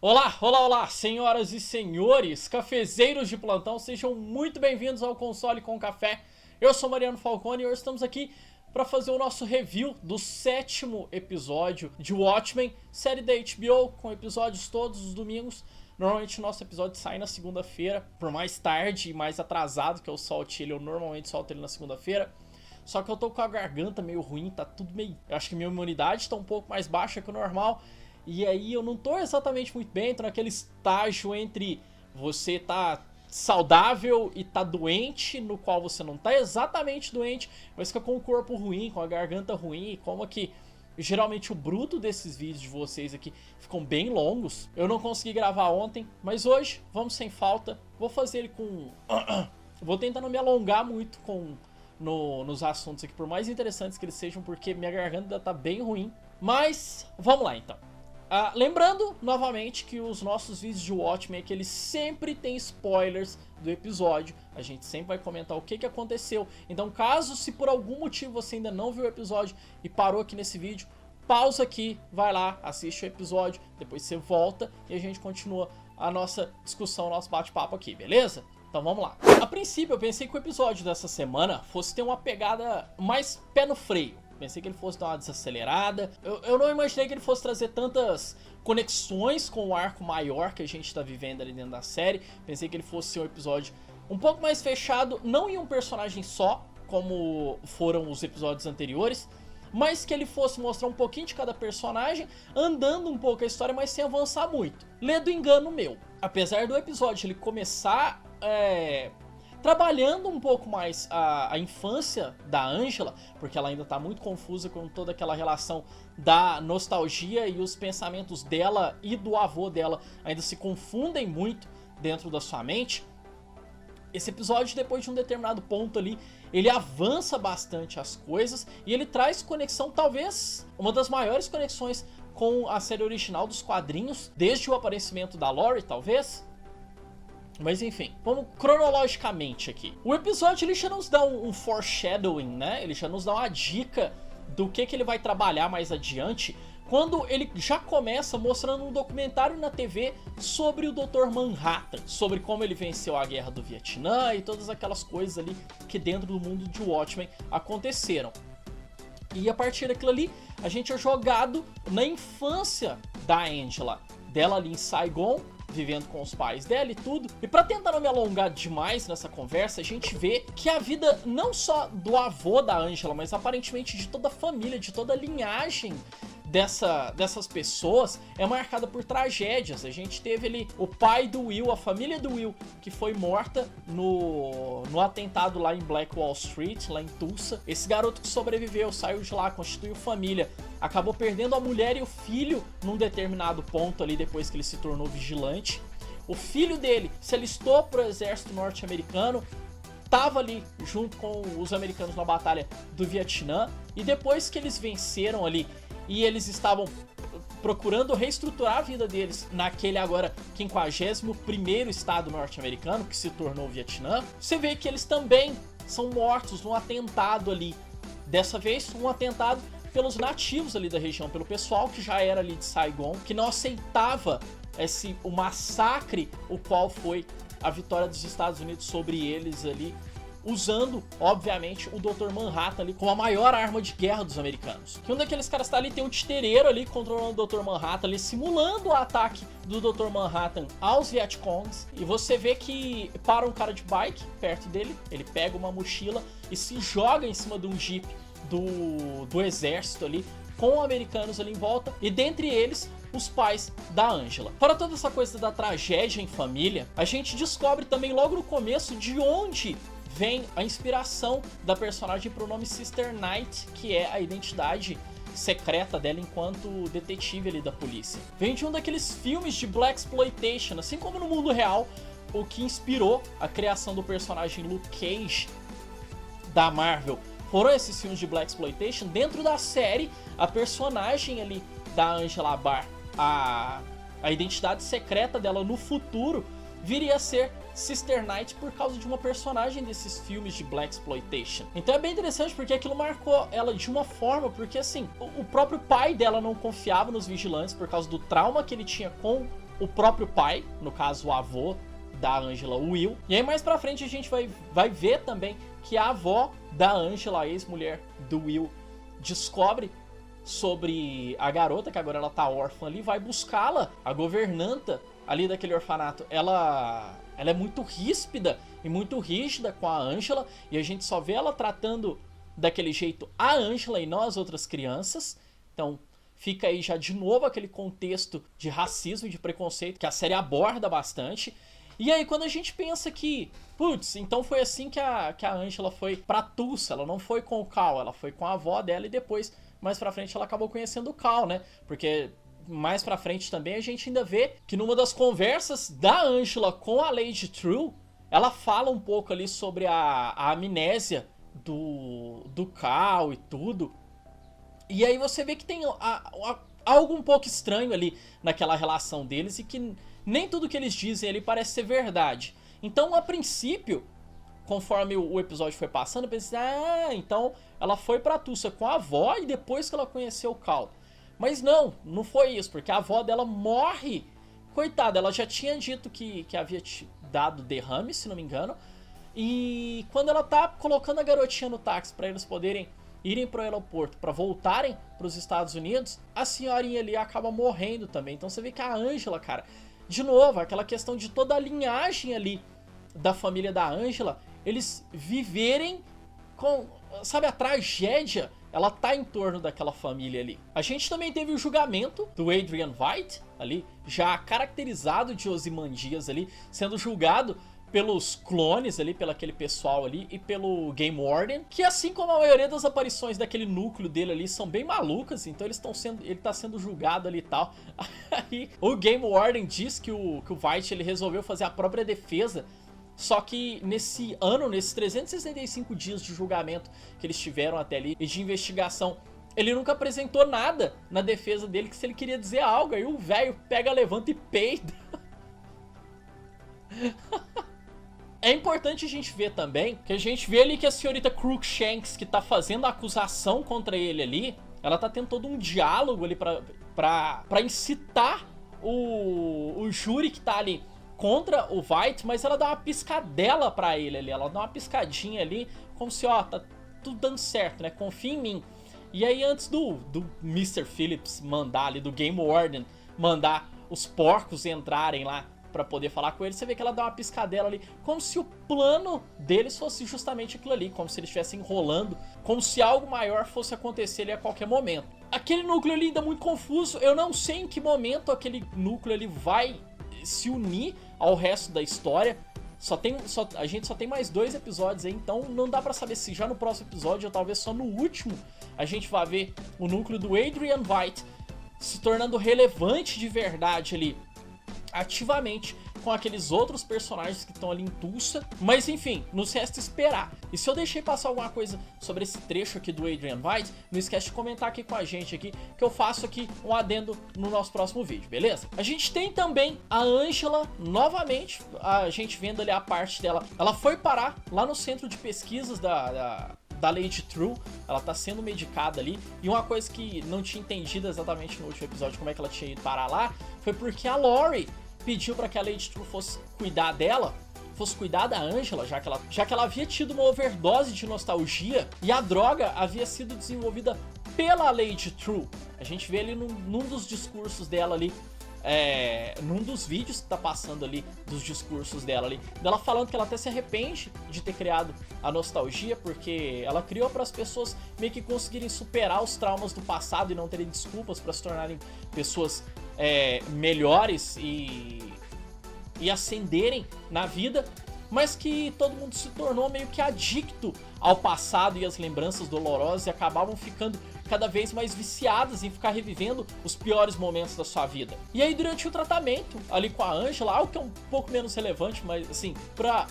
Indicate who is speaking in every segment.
Speaker 1: Olá, olá, olá, senhoras e senhores, cafezeiros de plantão, sejam muito bem-vindos ao Console com Café. Eu sou Mariano Falcone e hoje estamos aqui para fazer o nosso review do 7º episódio de Watchmen, série da HBO, com episódios todos os domingos. Normalmente o nosso episódio sai na segunda-feira, por mais tarde e mais atrasado que eu solte ele, eu normalmente solto ele na segunda-feira. Só que eu tô com a garganta meio ruim, tá tudo meio... Eu acho que minha imunidade tá um pouco mais baixa que o normal. E aí eu não tô exatamente muito bem, tô naquele estágio entre você tá saudável e tá doente, no qual você não tá exatamente doente, mas fica com o corpo ruim, com a garganta ruim, e como que geralmente o bruto desses vídeos de vocês aqui ficam bem longos. Eu não consegui gravar ontem, mas hoje, vamos sem falta, vou fazer ele com... Vou tentar não me alongar muito nos assuntos aqui, por mais interessantes que eles sejam, porque minha garganta ainda tá bem ruim. Mas, vamos lá então. Lembrando, novamente, que os nossos vídeos de Watchmen é que eles sempre têm spoilers do episódio. A gente sempre vai comentar o que aconteceu. Então, caso se por algum motivo você ainda não viu o episódio e parou aqui nesse vídeo, pausa aqui, vai lá, assiste o episódio, depois você volta e a gente continua a nossa discussão, o nosso bate-papo aqui, beleza? Então vamos lá. A princípio eu pensei que o episódio dessa semana fosse ter uma pegada mais pé no freio. Pensei que ele fosse dar uma desacelerada. Eu não imaginei que ele fosse trazer tantas conexões com o arco maior que a gente tá vivendo ali dentro da série. Pensei que ele fosse ser um episódio um pouco mais fechado, não em um personagem só, como foram os episódios anteriores, mas que ele fosse mostrar um pouquinho de cada personagem, andando um pouco a história, mas sem avançar muito. Lê do engano meu. Apesar do episódio ele começar... trabalhando um pouco mais a infância da Angela, porque ela ainda tá muito confusa com toda aquela relação da nostalgia e os pensamentos dela e do avô dela ainda se confundem muito dentro da sua mente. Esse episódio, depois de um determinado ponto ali, ele avança bastante as coisas e ele traz conexão, talvez uma das maiores conexões com a série original dos quadrinhos, desde o aparecimento da Laurie, talvez. Mas enfim, vamos cronologicamente aqui. O episódio ele já nos dá um foreshadowing, né? Ele já nos dá uma dica do que ele vai trabalhar mais adiante, quando ele já começa mostrando um documentário na TV sobre o Dr. Manhattan, sobre como ele venceu a guerra do Vietnã e todas aquelas coisas ali que dentro do mundo de Watchmen aconteceram. E a partir daquilo ali, a gente é jogado na infância da Angela, dela ali em Saigon, vivendo com os pais dela e tudo. E pra tentar não me alongar demais nessa conversa, a gente vê que a vida não só do avô da Angela, mas aparentemente de toda a família, de toda a linhagem dessas pessoas é marcada por tragédias. A gente teve ali o pai do Will, a família do Will, que foi morta no atentado lá em Black Wall Street, lá em Tulsa. Esse garoto que sobreviveu, saiu de lá, constituiu família, acabou perdendo a mulher e o filho num determinado ponto ali depois que ele se tornou vigilante. O filho dele se alistou pro exército norte-americano, tava ali junto com os americanos na batalha do Vietnã, e depois que eles venceram ali e eles estavam procurando reestruturar a vida deles naquele agora 51º estado norte-americano, que se tornou o Vietnã, você vê que eles também são mortos num atentado ali. Dessa vez, um atentado pelos nativos ali da região, pelo pessoal que já era ali de Saigon, que não aceitava o massacre, o qual foi a vitória dos Estados Unidos sobre eles ali, usando, obviamente, o Dr. Manhattan ali como a maior arma de guerra dos americanos. Que um daqueles caras tá ali, tem um titereiro ali controlando o Dr. Manhattan ali, simulando o ataque do Dr. Manhattan aos Vietcongs. E você vê que para um cara de bike perto dele, ele pega uma mochila e se joga em cima de um jeep do exército ali, com americanos ali em volta, e dentre eles os pais da Angela. Fora toda essa coisa da tragédia em família, a gente descobre também logo no começo de onde vem a inspiração da personagem pro nome Sister Night, que é a identidade secreta dela enquanto detetive ali da polícia. Vem de um daqueles filmes de Blaxploitation, assim como no mundo real, o que inspirou a criação do personagem Luke Cage da Marvel. Foram esses filmes de Blaxploitation. Dentro da série, a personagem ali da Angela Barr, a identidade secreta dela no futuro viria a ser Sister Night por causa de uma personagem desses filmes de Blaxploitation. Então é bem interessante porque aquilo marcou ela de uma forma, porque assim, o próprio pai dela não confiava nos vigilantes por causa do trauma que ele tinha com o próprio pai, no caso o avô da Angela, o Will. E aí mais pra frente a gente vai ver também que a avó da Angela, a ex-mulher do Will, descobre sobre a garota, que agora ela tá órfã ali, vai buscá-la. A governanta ali daquele orfanato, ela é muito ríspida e muito rígida com a Angela, e a gente só vê ela tratando daquele jeito a Angela e não as outras crianças. Então fica aí já de novo aquele contexto de racismo e de preconceito que a série aborda bastante. E aí quando a gente pensa que, putz, então foi assim que a Angela foi pra Tulsa, ela não foi com o Cal, ela foi com a avó dela, e depois, mais pra frente, ela acabou conhecendo o Cal, né? Porque mais pra frente também a gente ainda vê que numa das conversas da Angela com a Lady True, ela fala um pouco ali sobre a amnésia do Cal e tudo. E aí você vê que tem algo um pouco estranho ali naquela relação deles, e que nem tudo que eles dizem ali parece ser verdade. Então, a princípio, conforme o episódio foi passando, eu pensei, então ela foi pra Tulsa com a avó e depois que ela conheceu o Cal. Mas não foi isso, porque a avó dela morre. Coitada, ela já tinha dito que havia dado derrame, se não me engano. E quando ela tá colocando a garotinha no táxi pra eles poderem irem pro aeroporto, pra voltarem pros Estados Unidos, a senhorinha ali acaba morrendo também. Então você vê que a Angela, cara, de novo, aquela questão de toda a linhagem ali da família da Angela, eles viverem com, sabe, a tragédia, ela tá em torno daquela família ali. A gente também teve o julgamento do Adrian Veidt ali, já caracterizado de Ozymandias ali, sendo julgado pelos clones ali, pelo aquele pessoal ali, e pelo Game Warden, que assim como a maioria das aparições daquele núcleo dele ali são bem malucas, então ele tá sendo julgado ali e tal. Aí o Game Warden diz que o Veidt, ele resolveu fazer a própria defesa, só que nesse ano, nesses 365 dias de julgamento que eles tiveram até ali, e de investigação, ele nunca apresentou nada na defesa dele, que se ele queria dizer algo, aí o velho pega, levanta e peida. É importante a gente ver também, que a gente vê ali que a senhorita Crookshanks, que tá fazendo a acusação contra ele ali, ela tá tendo todo um diálogo ali pra incitar o júri que tá ali contra o Veidt, mas ela dá uma piscadela pra ele ali, ela dá uma piscadinha ali, como se, ó, tá tudo dando certo, né, confia em mim. E aí antes do Mr. Phillips mandar ali, do Game Warden mandar os porcos entrarem lá pra poder falar com ele, você vê que ela dá uma piscadela ali, como se o plano deles fosse justamente aquilo ali, como se eles estivessem enrolando, como se algo maior fosse acontecer ali a qualquer momento. Aquele núcleo ali ainda é muito confuso, eu não sei em que momento aquele núcleo ali vai se unir ao resto da história. A gente só tem mais 2 episódios aí, então não dá pra saber se já no próximo episódio ou talvez só no último a gente vai ver o núcleo do Adrian Veidt se tornando relevante de verdade ali, ativamente, com aqueles outros personagens que estão ali em Tulsa. Mas enfim, nos resta esperar. E se eu deixei passar alguma coisa sobre esse trecho aqui do Adrian Veidt, não esquece de comentar aqui com a gente aqui, que eu faço aqui um adendo no nosso próximo vídeo, beleza? A gente tem também a Angela, novamente, a gente vendo ali a parte dela. Ela foi parar lá no centro de pesquisas da Lady True, ela tá sendo medicada ali, e uma coisa que não tinha entendido exatamente no último episódio, como é que ela tinha ido parar lá, foi porque a Lori pediu pra que a Lady True fosse cuidar dela, fosse cuidar da Angela, já que ela havia tido uma overdose de nostalgia, e a droga havia sido desenvolvida pela Lady True. A gente vê ali num dos discursos dela ali, num dos vídeos que tá passando ali, dos discursos dela ali, dela falando que ela até se arrepende de ter criado a nostalgia, porque ela criou para as pessoas meio que conseguirem superar os traumas do passado e não terem desculpas para se tornarem pessoas melhores e ascenderem na vida, mas que todo mundo se tornou meio que adicto ao passado e às lembranças dolorosas e acabavam ficando cada vez mais viciadas em ficar revivendo os piores momentos da sua vida. E aí durante o tratamento ali com a Angela, algo que é um pouco menos relevante, mas assim,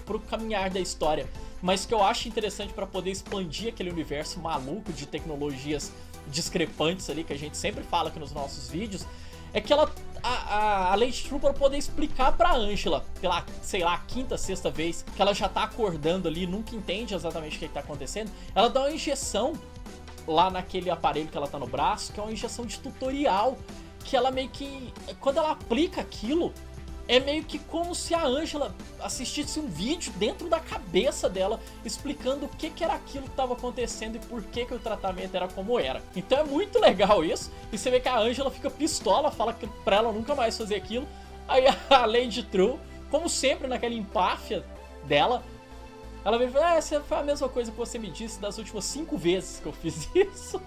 Speaker 1: pro caminhar da história, mas que eu acho interessante para poder expandir aquele universo maluco de tecnologias discrepantes ali, que a gente sempre fala aqui nos nossos vídeos, é que a Lady True, para poder explicar pra Angela, pela, sei lá, quinta, sexta vez, que ela já tá acordando ali, nunca entende exatamente o que tá acontecendo, ela dá uma injeção lá naquele aparelho que ela tá no braço, que é uma injeção de tutorial, que ela meio que... Quando ela aplica aquilo, é meio que como se a Angela assistisse um vídeo dentro da cabeça dela, explicando o que era aquilo que estava acontecendo e por que o tratamento era como era. Então é muito legal isso, e você vê que a Angela fica pistola, fala que pra ela nunca mais fazer aquilo. Aí a Lady True, como sempre naquela empáfia dela, ela vem e fala, essa foi a mesma coisa que você me disse das últimas 5 vezes que eu fiz isso.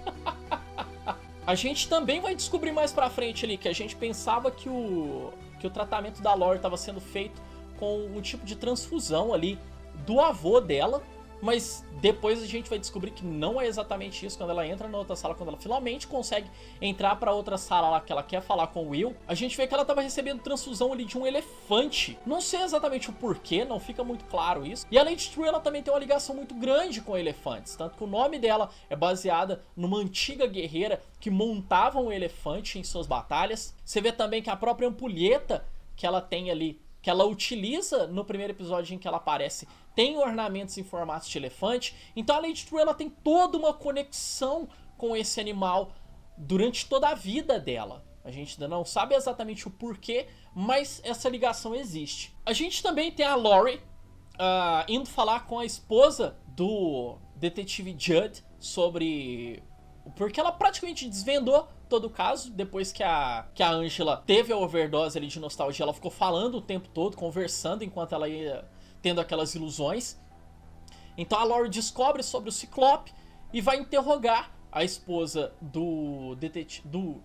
Speaker 1: A gente também vai descobrir mais pra frente ali que a gente pensava que o tratamento da Lori estava sendo feito com um tipo de transfusão ali do avô dela, mas depois a gente vai descobrir que não é exatamente isso. Quando ela entra na outra sala, quando ela finalmente consegue entrar pra outra sala lá que ela quer falar com o Will, a gente vê que ela estava recebendo transfusão ali de um elefante. Não sei exatamente o porquê, não fica muito claro isso. E a Lady True, ela também tem uma ligação muito grande com elefantes, tanto que o nome dela é baseada numa antiga guerreira que montava um elefante em suas batalhas. Você vê também que a própria ampulheta que ela tem ali, que ela utiliza no primeiro episódio em que ela aparece, tem ornamentos em formato de elefante. Então a Lady True, ela tem toda uma conexão com esse animal durante toda a vida dela. A gente ainda não sabe exatamente o porquê, mas essa ligação existe. A gente também tem a Lori indo falar com a esposa do detetive Judd sobre... Porque ela praticamente desvendou todo o caso, depois que a Angela teve a overdose ali de nostalgia. Ela ficou falando o tempo todo, conversando enquanto ela ia tendo aquelas ilusões. Então a Lori descobre sobre o Ciclope e vai interrogar a esposa do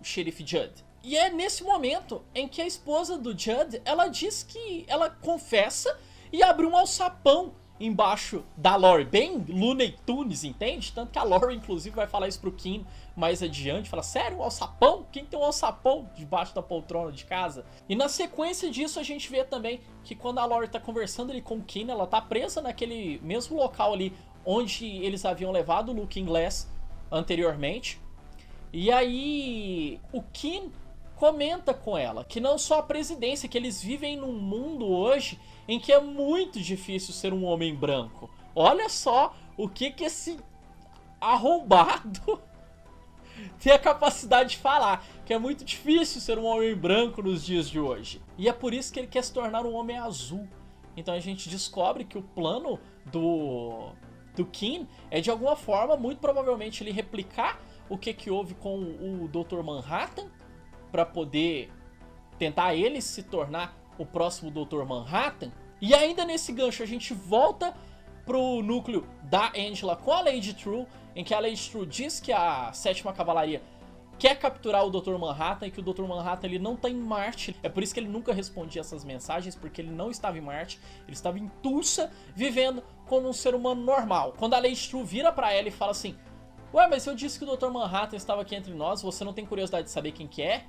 Speaker 1: xerife Judd. E é nesse momento em que a esposa do Judd, ela diz que ela confessa e abre um alçapão embaixo da Lori, bem Looney Tunes, entende? Tanto que a Lori, inclusive, vai falar isso pro Kim mais adiante, fala, sério, um alçapão? Quem tem um alçapão debaixo da poltrona de casa? E na sequência disso, a gente vê também que quando a Lori tá conversando ali com o Kim, ela tá presa naquele mesmo local ali onde eles haviam levado o Looking Glass anteriormente. E aí o Kim comenta com ela que não só a presidência, que eles vivem num mundo hoje em que é muito difícil ser um homem branco. Olha só o que esse arrombado tem a capacidade de falar, que é muito difícil ser um homem branco nos dias de hoje. E é por isso que ele quer se tornar um homem azul. Então a gente descobre que o plano do Kim é, de alguma forma, muito provavelmente ele replicar o que houve com o Dr. Manhattan, para poder tentar ele se tornar o próximo Dr. Manhattan. E ainda nesse gancho a gente volta pro núcleo da Angela com a Lady True, em que a Lady True diz que a 7ª Cavalaria quer capturar o Dr. Manhattan e que o Dr. Manhattan ele não tá em Marte. É por isso que ele nunca respondia essas mensagens, porque ele não estava em Marte, ele estava em Tulsa, vivendo como um ser humano normal. Quando a Lady True vira pra ela e fala assim, ué, mas eu disse que o Dr. Manhattan estava aqui entre nós, você não tem curiosidade de saber quem que é?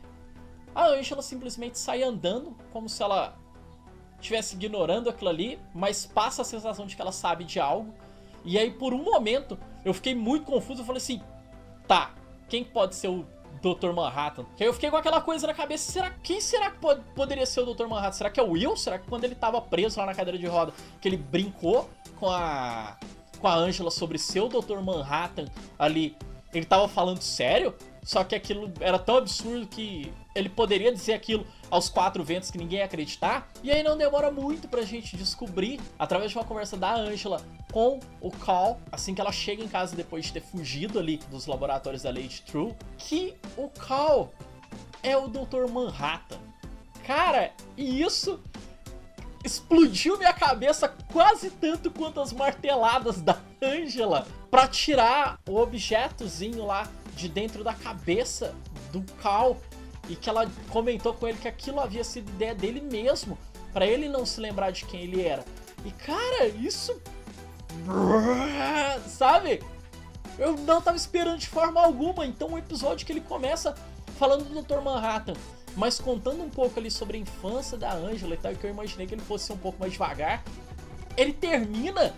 Speaker 1: A Angela simplesmente sai andando, como se ela estivesse ignorando aquilo ali, mas passa a sensação de que ela sabe de algo. E aí, por um momento, eu fiquei muito confuso, eu falei assim, tá, quem pode ser o Dr. Manhattan? Que aí eu fiquei com aquela coisa na cabeça, quem será que poderia ser o Dr. Manhattan? Será que é o Will? Será que quando ele tava preso lá na cadeira de roda, que ele brincou com a Angela sobre ser o Dr. Manhattan ali, ele tava falando sério? Só que aquilo era tão absurdo que ele poderia dizer aquilo aos 4 ventos que ninguém ia acreditar. E aí não demora muito pra gente descobrir, através de uma conversa da Angela com o Cal, assim que ela chega em casa depois de ter fugido ali dos laboratórios da Lady True, que o Cal é o Dr. Manhattan. Cara, e isso explodiu minha cabeça quase tanto quanto as marteladas da Angela pra tirar o objetozinho lá de dentro da cabeça do Cal, e que ela comentou com ele que aquilo havia sido ideia dele mesmo, pra ele não se lembrar de quem ele era. E cara, isso... sabe? Eu não tava esperando de forma alguma. Então um episódio que ele começa falando do Dr. Manhattan, mas contando um pouco ali sobre a infância da Angela e tal, que eu imaginei que ele fosse ser um pouco mais devagar, ele termina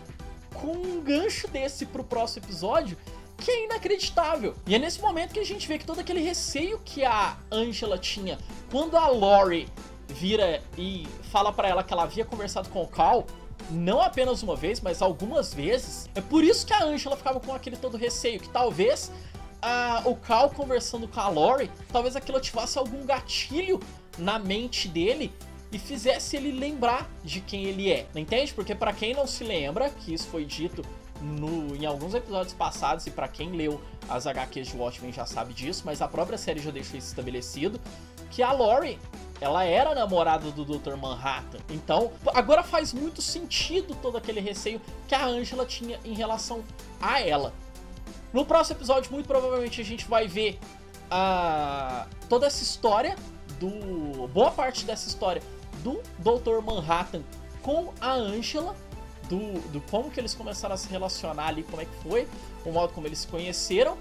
Speaker 1: com um gancho desse pro próximo episódio, que é inacreditável. E é nesse momento que a gente vê que todo aquele receio que a Angela tinha quando a Lori vira e fala pra ela que ela havia conversado com o Cal, não apenas uma vez, mas algumas vezes, é por isso que a Angela ficava com aquele todo receio, que talvez o Cal conversando com a Lori, talvez aquilo ativasse algum gatilho na mente dele e fizesse ele lembrar de quem ele é, entende? Porque pra quem não se lembra, que isso foi dito em alguns episódios passados, e pra quem leu as HQs de Watchmen já sabe disso, mas a própria série já deixou isso estabelecido, que a Lori, ela era namorada do Dr. Manhattan. Então, agora faz muito sentido todo aquele receio que a Angela tinha em relação a ela. No próximo episódio, muito provavelmente, a gente vai ver toda essa história, boa parte dessa história do Dr. Manhattan com a Angela, do como que eles começaram a se relacionar ali, como é que foi, o modo como eles se conheceram.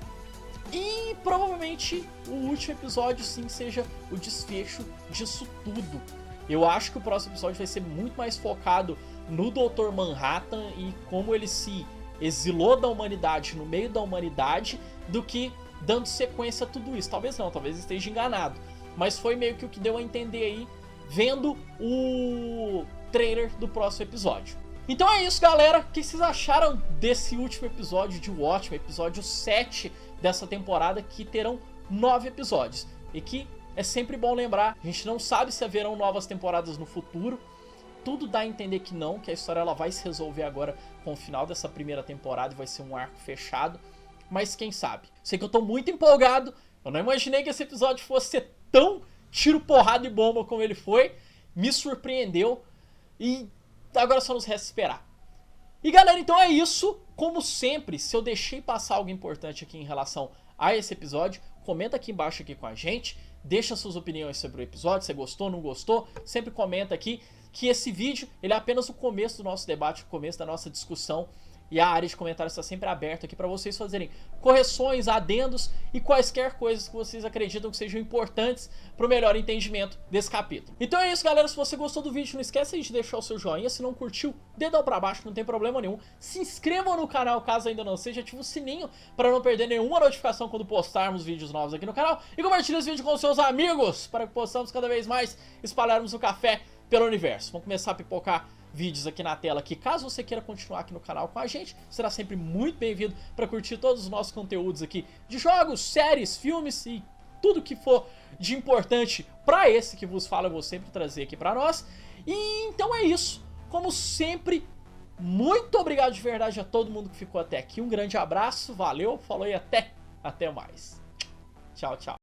Speaker 1: E provavelmente o último episódio sim seja o desfecho disso tudo. Eu acho que o próximo episódio vai ser muito mais focado no Dr. Manhattan e como ele se exilou da humanidade, no meio da humanidade, do que dando sequência a tudo isso. Talvez não, talvez esteja enganado, mas foi meio que o que deu a entender aí, vendo o trailer do próximo episódio. Então é isso, galera. O que vocês acharam desse último episódio de Watchmen, episódio 7 dessa temporada, que terão 9 episódios? E que é sempre bom lembrar, a gente não sabe se haverão novas temporadas no futuro. Tudo dá a entender que não, que a história ela vai se resolver agora com o final dessa primeira temporada e vai ser um arco fechado. Mas quem sabe? Sei que eu tô muito empolgado. Eu não imaginei que esse episódio fosse ser tão tiro, porrada e bomba como ele foi. Me surpreendeu. E agora só nos resta esperar. E galera, então é isso. Como sempre, se eu deixei passar algo importante aqui em relação a esse episódio, comenta aqui embaixo aqui com a gente. Deixa suas opiniões sobre o episódio, se gostou, não gostou. Sempre comenta aqui que esse vídeo ele é apenas o começo do nosso debate, o começo da nossa discussão. E a área de comentários está sempre aberta aqui para vocês fazerem correções, adendos e quaisquer coisas que vocês acreditam que sejam importantes para o melhor entendimento desse capítulo. Então é isso, galera. Se você gostou do vídeo, não esqueça de deixar o seu joinha. Se não curtiu, dedão para baixo, não tem problema nenhum. Se inscrevam no canal caso ainda não seja. Ative o sininho para não perder nenhuma notificação quando postarmos vídeos novos aqui no canal. E compartilhe esse vídeo com seus amigos para que possamos cada vez mais espalharmos o café pelo universo. Vamos começar a pipocar vídeos aqui na tela que, caso você queira continuar aqui no canal com a gente, será sempre muito bem-vindo para curtir todos os nossos conteúdos aqui de jogos, séries, filmes e tudo que for de importante para esse que vos fala, eu vou sempre trazer aqui para nós. E então é isso. Como sempre, muito obrigado de verdade a todo mundo que ficou até aqui. Um grande abraço, valeu, falou e até mais. Tchau, tchau.